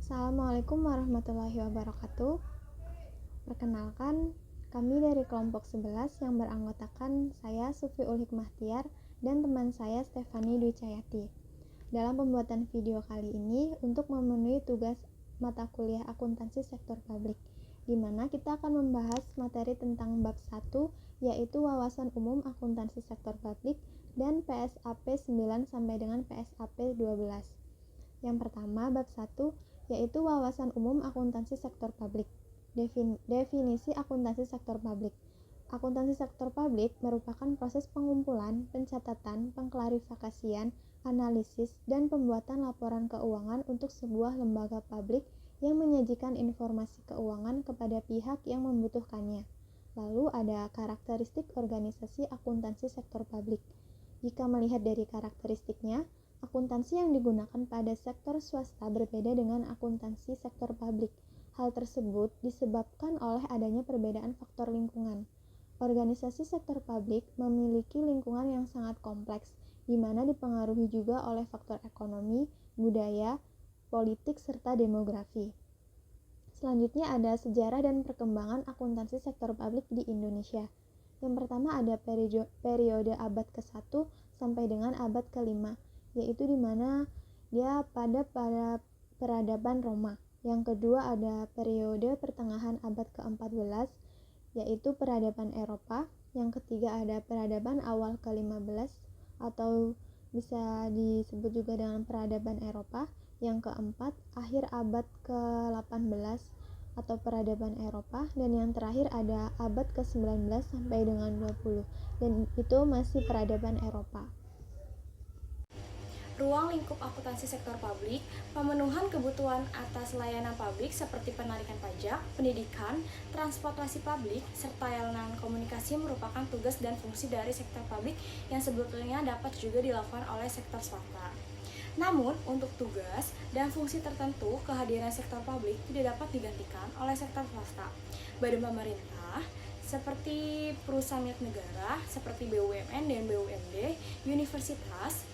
Assalamualaikum warahmatullahi wabarakatuh. Perkenalkan, kami dari kelompok 11 yang beranggotakan saya Sufiul Hikmahtiar dan teman saya Stefani Dwi Cayati. Dalam pembuatan video kali ini untuk memenuhi tugas mata kuliah akuntansi sektor publik, di mana kita akan membahas materi tentang bab 1 yaitu wawasan umum akuntansi sektor publik dan PSAP 9 sampai dengan PSAP 12. Yang pertama, bab 1 yaitu wawasan umum akuntansi sektor publik. Definisi akuntansi sektor publik. Akuntansi sektor publik merupakan proses pengumpulan, pencatatan, pengklarifikasian, analisis, dan pembuatan laporan keuangan untuk sebuah lembaga publik yang menyajikan informasi keuangan kepada pihak yang membutuhkannya. Lalu ada karakteristik organisasi akuntansi sektor publik. Jika melihat dari karakteristiknya, akuntansi yang digunakan pada sektor swasta berbeda dengan akuntansi sektor publik. Hal tersebut disebabkan oleh adanya perbedaan faktor lingkungan. Organisasi sektor publik memiliki lingkungan yang sangat kompleks, di mana dipengaruhi juga oleh faktor ekonomi, budaya, politik, serta demografi. Selanjutnya ada sejarah dan perkembangan akuntansi sektor publik di Indonesia. Yang pertama ada periode abad ke-1 sampai dengan abad ke-5. Yaitu di mana dia pada peradaban Roma. Yang kedua ada periode pertengahan abad ke-14, yaitu peradaban Eropa. Yang ketiga ada peradaban awal ke-15 atau bisa disebut juga dengan peradaban Eropa. Yang keempat akhir abad ke-18 atau peradaban Eropa, dan yang terakhir ada abad ke-19 sampai dengan 20, dan itu masih peradaban Eropa. Ruang lingkup akuntansi sektor publik, pemenuhan kebutuhan atas layanan publik seperti penarikan pajak, pendidikan, transportasi publik, serta layanan komunikasi merupakan tugas dan fungsi dari sektor publik yang sebetulnya dapat juga dilakukan oleh sektor swasta. Namun, untuk tugas dan fungsi tertentu, kehadiran sektor publik tidak dapat digantikan oleh sektor swasta. Badan pemerintah, seperti perusahaan milik negara, seperti BUMN dan BUMD, universitas,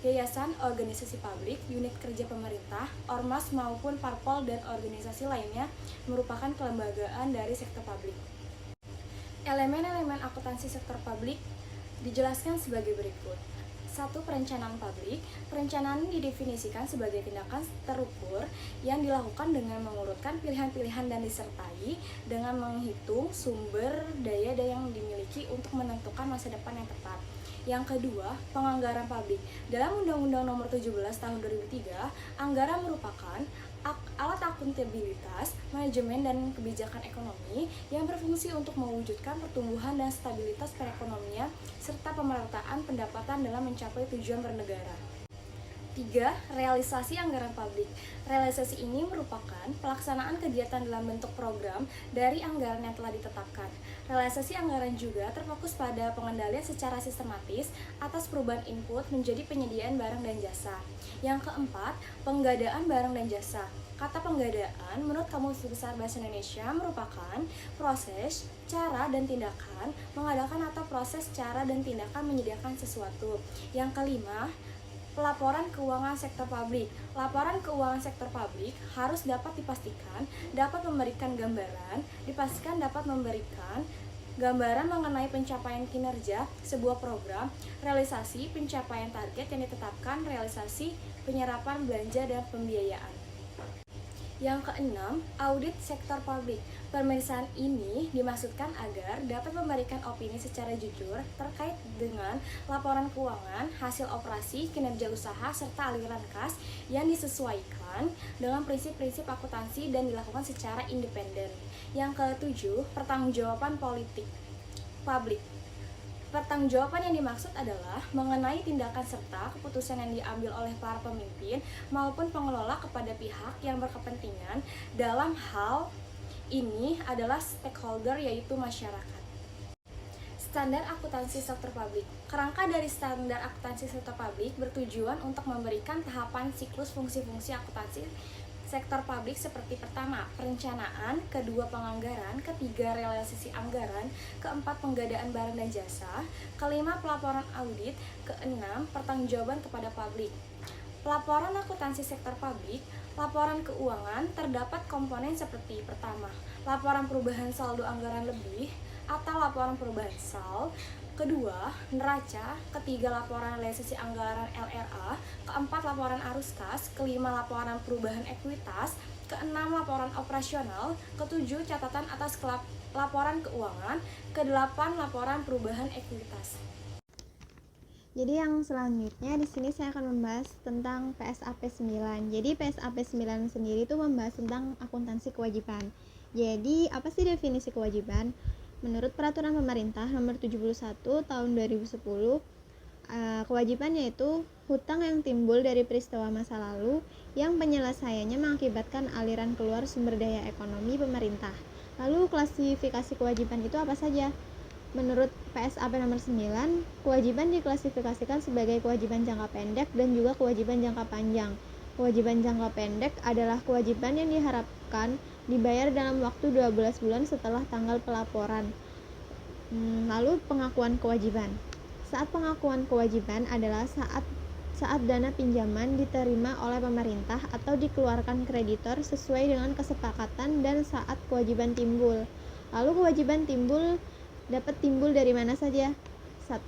yayasan, organisasi publik, unit kerja pemerintah, ormas maupun parpol dan organisasi lainnya merupakan kelembagaan dari sektor publik. Elemen-elemen akuntansi sektor publik dijelaskan sebagai berikut. 1. Perencanaan publik. Perencanaan didefinisikan sebagai tindakan terukur yang dilakukan dengan mengurutkan pilihan-pilihan dan disertai dengan menghitung sumber daya yang dimiliki untuk menentukan masa depan yang tepat. Yang kedua, penganggaran publik. Dalam Undang-Undang Nomor 17 Tahun 2003, anggaran merupakan alat akuntabilitas, manajemen, dan kebijakan ekonomi yang berfungsi untuk mewujudkan pertumbuhan dan stabilitas perekonomian serta pemerataan pendapatan dalam mencapai tujuan bernegara. 3. Realisasi anggaran publik. Realisasi ini merupakan pelaksanaan kegiatan dalam bentuk program dari anggaran yang telah ditetapkan. Realisasi anggaran juga terfokus pada pengendalian secara sistematis atas perubahan input menjadi penyediaan barang dan jasa. Yang keempat, penggadaan barang dan jasa. Kata penggadaan menurut Kamus Besar Bahasa Indonesia merupakan proses, cara, dan tindakan mengadakan atau proses, cara, dan tindakan menyediakan sesuatu. Yang kelima, pelaporan keuangan sektor publik. Laporan keuangan sektor publik harus dapat dipastikan dapat memberikan gambaran, dipastikan dapat memberikan gambaran mengenai pencapaian kinerja sebuah program, realisasi pencapaian target yang ditetapkan, realisasi penyerapan belanja dan pembiayaan. Yang keenam, audit sektor publik. Pemeriksaan ini dimaksudkan agar dapat memberikan opini secara jujur terkait dengan laporan keuangan, hasil operasi, kinerja usaha, serta aliran kas yang disesuaikan dengan prinsip-prinsip akuntansi dan dilakukan secara independen. Yang ketujuh, pertanggungjawaban politik publik. Pertanggungjawaban yang dimaksud adalah mengenai tindakan serta keputusan yang diambil oleh para pemimpin maupun pengelola kepada pihak yang berkepentingan. Dalam hal ini adalah stakeholder, yaitu masyarakat. Standar akuntansi sektor publik. Kerangka dari standar akuntansi sektor publik bertujuan untuk memberikan tahapan siklus fungsi-fungsi akuntansi sektor publik seperti pertama, perencanaan, kedua, penganggaran, ketiga, realisasi anggaran, keempat, penggadaan barang dan jasa, kelima, pelaporan audit, keenam, pertanggungjawaban kepada publik. Pelaporan akuntansi sektor publik Laporan keuangan terdapat komponen seperti pertama, laporan perubahan saldo anggaran lebih atau laporan perubahan SAL, kedua, neraca, ketiga laporan realisasi anggaran LRA, keempat laporan arus kas, kelima laporan perubahan ekuitas, keenam laporan operasional, ketujuh catatan atas laporan keuangan, kedelapan laporan perubahan ekuitas. Jadi yang selanjutnya di sini saya akan membahas tentang PSAP 9. Jadi PSAP 9 sendiri itu membahas tentang akuntansi kewajiban. Jadi apa sih definisi kewajiban? Menurut peraturan pemerintah nomor 71 tahun 2010, kewajiban yaitu hutang yang timbul dari peristiwa masa lalu yang penyelesaiannya mengakibatkan aliran keluar sumber daya ekonomi pemerintah. Lalu klasifikasi kewajiban itu apa saja? Menurut PSAP nomor 9, kewajiban diklasifikasikan sebagai kewajiban jangka pendek dan juga kewajiban jangka panjang. Kewajiban jangka pendek adalah kewajiban yang diharapkan dibayar dalam waktu 12 bulan setelah tanggal pelaporan. Lalu pengakuan kewajiban. Saat pengakuan kewajiban adalah saat dana pinjaman diterima oleh pemerintah atau dikeluarkan kreditor sesuai dengan kesepakatan dan saat kewajiban timbul. Lalu kewajiban dapat timbul dari mana saja? 1.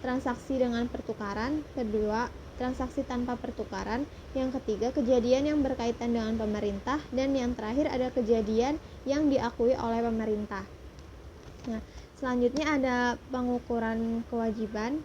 Transaksi dengan pertukaran. Kedua, transaksi tanpa pertukaran. Yang ketiga, kejadian yang berkaitan dengan pemerintah. Dan yang terakhir ada kejadian yang diakui oleh pemerintah. Nah, selanjutnya ada pengukuran kewajiban,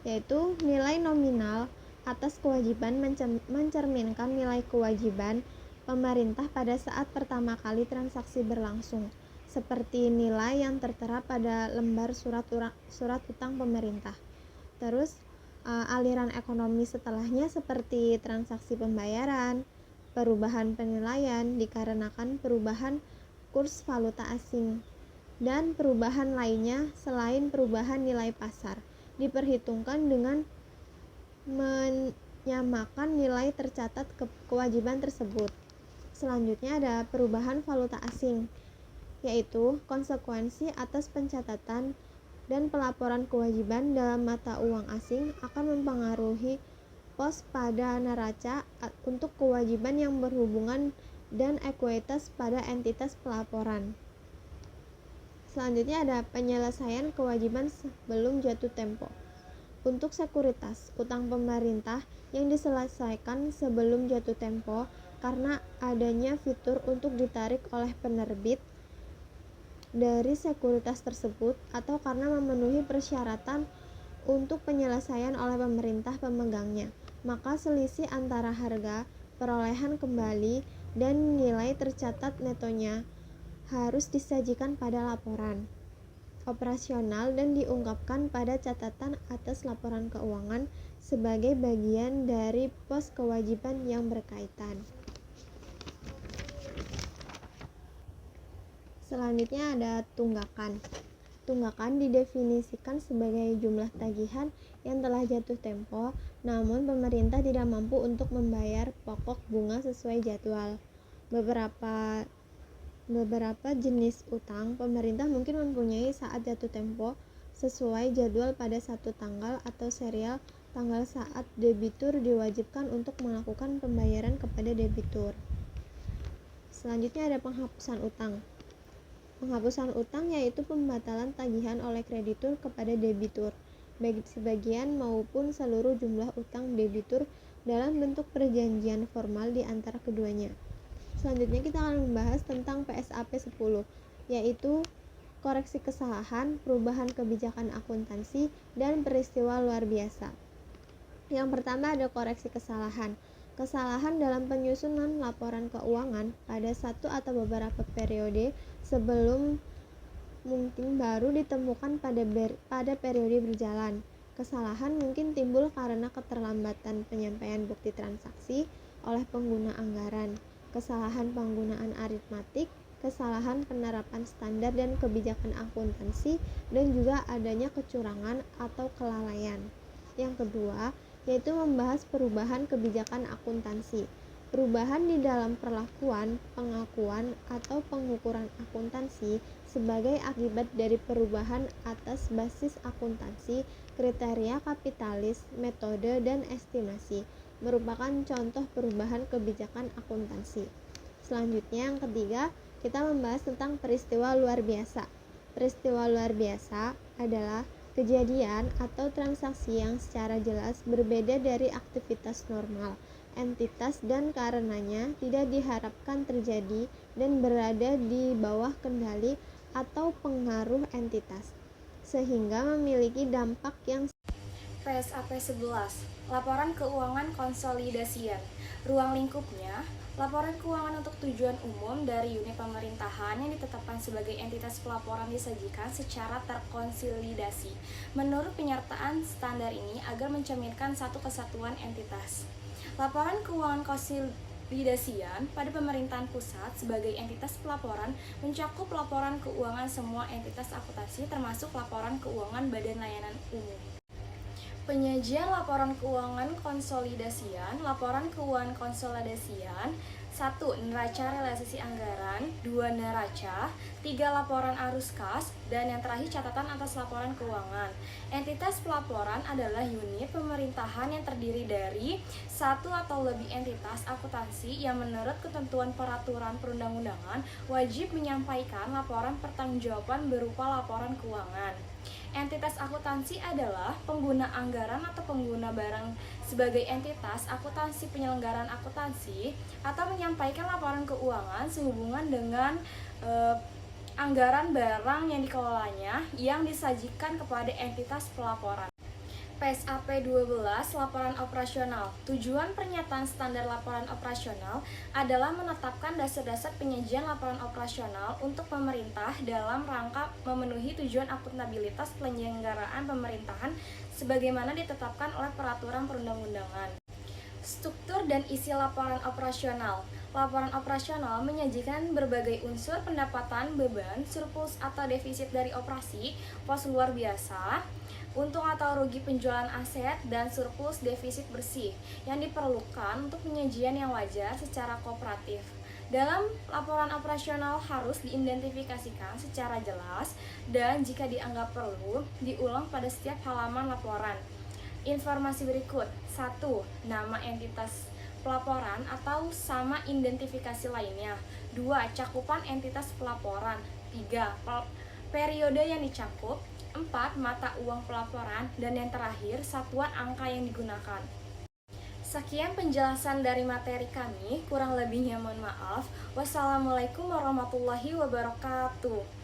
yaitu nilai nominal atas kewajiban mencerminkan nilai kewajiban pemerintah pada saat pertama kali transaksi berlangsung, seperti nilai yang tertera pada lembar surat utang pemerintah. Terus aliran ekonomi setelahnya seperti transaksi pembayaran, perubahan penilaian dikarenakan perubahan kurs valuta asing, dan perubahan lainnya selain perubahan nilai pasar diperhitungkan dengan menyamakan nilai tercatat kewajiban tersebut. Selanjutnya ada perubahan valuta asing, yaitu konsekuensi atas pencatatan dan pelaporan kewajiban dalam mata uang asing akan mempengaruhi pos pada neraca untuk kewajiban yang berhubungan dan ekuitas pada entitas pelaporan. Selanjutnya ada penyelesaian kewajiban sebelum jatuh tempo. Untuk sekuritas utang pemerintah yang diselesaikan sebelum jatuh tempo karena adanya fitur untuk ditarik oleh penerbit dari sekuritas tersebut atau karena memenuhi persyaratan untuk penyelesaian oleh pemerintah pemegangnya, maka selisih antara harga perolehan kembali dan nilai tercatat netonya harus disajikan pada laporan operasional dan diungkapkan pada catatan atas laporan keuangan sebagai bagian dari pos kewajiban yang berkaitan. Selanjutnya ada tunggakan. Tunggakan didefinisikan sebagai jumlah tagihan yang telah jatuh tempo, namun pemerintah tidak mampu untuk membayar pokok bunga sesuai jadwal. Beberapa jenis utang pemerintah mungkin mempunyai saat jatuh tempo sesuai jadwal pada satu tanggal atau serial tanggal saat debitur diwajibkan untuk melakukan pembayaran kepada debitur. Selanjutnya ada penghapusan utang. Penghapusan utang yaitu pembatalan tagihan oleh kreditur kepada debitur, baik sebagian maupun seluruh jumlah utang debitur dalam bentuk perjanjian formal di antara keduanya. Selanjutnya kita akan membahas tentang PSAP 10, yaitu koreksi kesalahan, perubahan kebijakan akuntansi, dan peristiwa luar biasa. Yang pertama ada koreksi kesalahan. Kesalahan dalam penyusunan laporan keuangan pada satu atau beberapa periode sebelum mungkin baru ditemukan pada periode berjalan. Kesalahan mungkin timbul karena keterlambatan penyampaian bukti transaksi oleh pengguna anggaran, kesalahan penggunaan aritmatik, kesalahan penerapan standar dan kebijakan akuntansi, dan juga adanya kecurangan atau kelalaian. Yang kedua, yaitu membahas perubahan kebijakan akuntansi. Perubahan di dalam perlakuan, pengakuan, atau pengukuran akuntansi sebagai akibat dari perubahan atas basis akuntansi, kriteria kapitalis, metode, dan estimasi. merupakan contoh perubahan kebijakan akuntansi. Selanjutnya yang ketiga, kita membahas tentang peristiwa luar biasa. Peristiwa luar biasa adalah kejadian atau transaksi yang secara jelas berbeda dari aktivitas normal entitas dan karenanya tidak diharapkan terjadi dan berada di bawah kendali atau pengaruh entitas, sehingga memiliki dampak yang PSAP 11, Laporan Keuangan Konsolidasian. Ruang lingkupnya, laporan keuangan untuk tujuan umum dari unit pemerintahan yang ditetapkan sebagai entitas pelaporan disajikan secara terkonsolidasi menurut penyertaan standar ini agar mencerminkan satu kesatuan entitas. Laporan keuangan konsolidasian pada pemerintahan pusat sebagai entitas pelaporan mencakup laporan keuangan semua entitas akuntansi termasuk laporan keuangan badan layanan umum. Penyajian laporan keuangan konsolidasian. Laporan keuangan konsolidasian 1. Neraca realisasi anggaran 2. Neraca 3. Laporan arus kas dan yang terakhir catatan atas laporan keuangan. Entitas pelaporan adalah unit pemerintahan yang terdiri dari satu atau lebih entitas akuntansi yang menurut ketentuan peraturan perundang-undangan wajib menyampaikan laporan pertanggungjawaban berupa laporan keuangan. Entitas akuntansi adalah pengguna anggaran atau pengguna barang sebagai entitas akuntansi penyelenggaraan akuntansi atau menyampaikan laporan keuangan sehubungan dengan anggaran barang yang dikelolanya yang disajikan kepada entitas pelaporan. PSAP 12 Laporan Operasional. Tujuan pernyataan standar laporan operasional adalah menetapkan dasar-dasar penyajian laporan operasional untuk pemerintah dalam rangka memenuhi tujuan akuntabilitas penyelenggaraan pemerintahan sebagaimana ditetapkan oleh peraturan perundang-undangan. Struktur dan isi laporan operasional. Laporan operasional menyajikan berbagai unsur pendapatan, beban, surplus atau defisit dari operasi, pos luar biasa, untung atau rugi penjualan aset, dan surplus defisit bersih yang diperlukan untuk penyajian yang wajar secara kooperatif. Dalam laporan operasional harus diidentifikasikan secara jelas dan jika dianggap perlu, diulang pada setiap halaman laporan. Informasi berikut. 1. Nama entitas pelaporan atau sama identifikasi lainnya. 2. Cakupan entitas pelaporan. 3. Periode yang dicakup. 4. Mata uang pelaporan. Dan yang terakhir, satuan angka yang digunakan. Sekian penjelasan dari materi kami, kurang lebihnya mohon maaf. Wassalamualaikum warahmatullahi wabarakatuh.